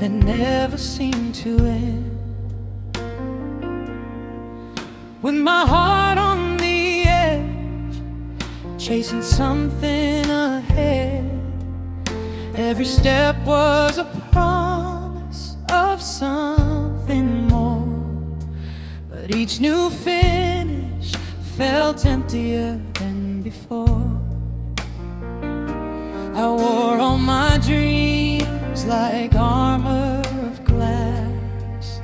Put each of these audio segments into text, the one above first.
that never seemed to end. With my heart on the edge, chasing something ahead. Every step was a promise of something more, but each new finish felt emptier than before. I wore all my dreams like armor of glass.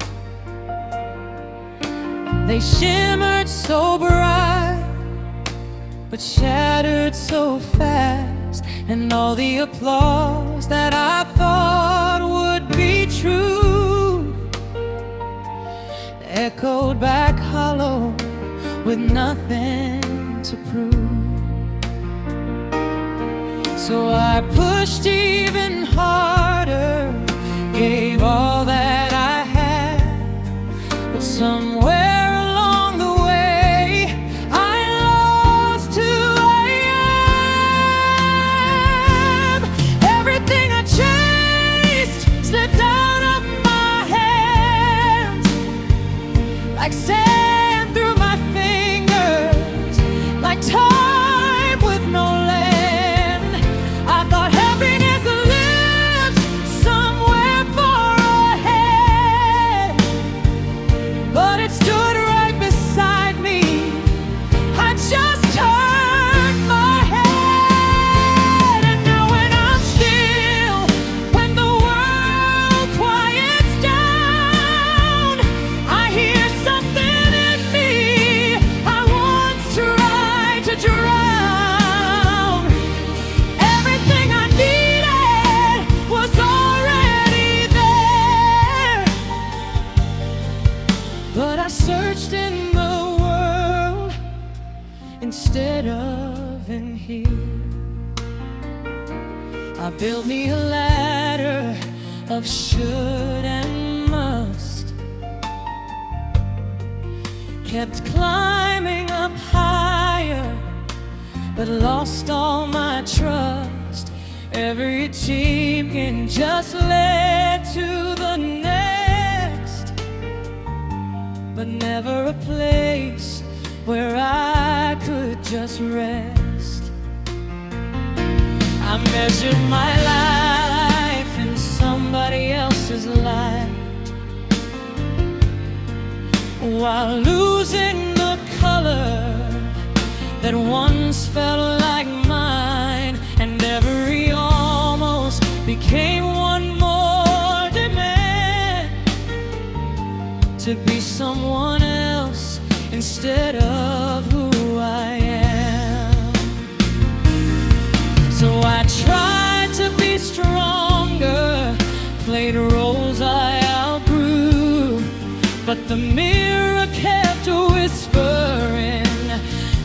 They shimmered so bright, but shattered so fast. And all the applause that I thought would be true echoed back hollow with nothing to prove. So I pushed even harder, gave all that I had, but somewhere along the way I lost who I am. Everything I chased slipped out of my hands like sand through my fingers, like time with no land. But I searched in the world instead of in here. I built me a ladder of should and must, kept climbing up higher, but lost all my trust. Every achievement just led to the next, but never a place where I could just rest. I measured my life in somebody else's light, while losing the color that once felt like mine. And every almost became one more demand, to be someone else instead of who I am. So I tried to be stronger, played roles I outgrew, but the mirror kept whispering,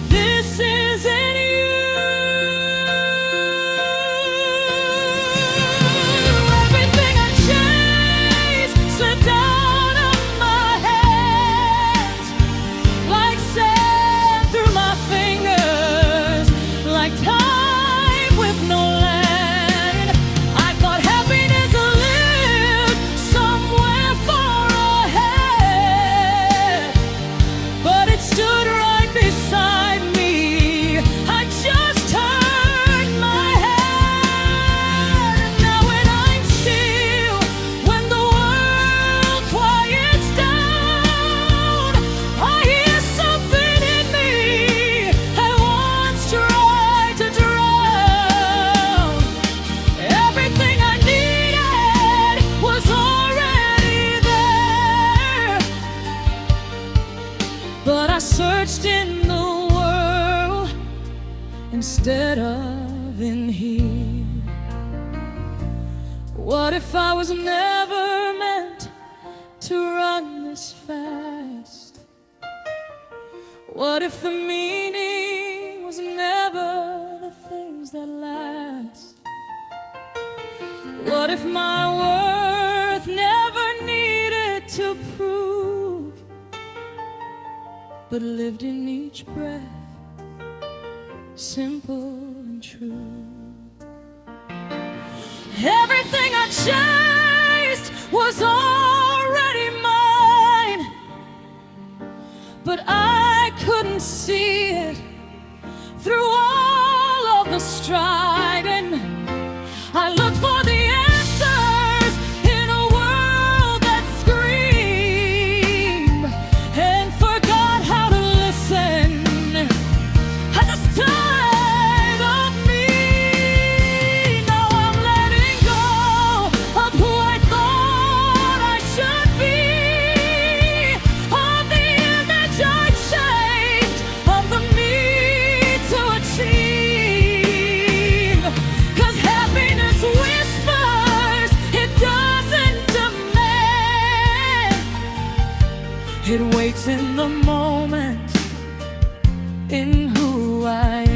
this isn't you. Everything I chased slipped out of my hands like sand through my fingers, like time with no land. I thought happiness lived somewhere far ahead, but it stood right beside me. I just turned my head, and now when I'm still, when the world quiets down, I hear something in me that once tried to drown. Everything I needed was already there, but I searched in the world instead of in here. What if I was never meant to run this fast? What if the meaning was never the things that last? What if my worth never needed to prove, but lived in each breath, simple and true? Everything I chased It waits in the moment, in who I am.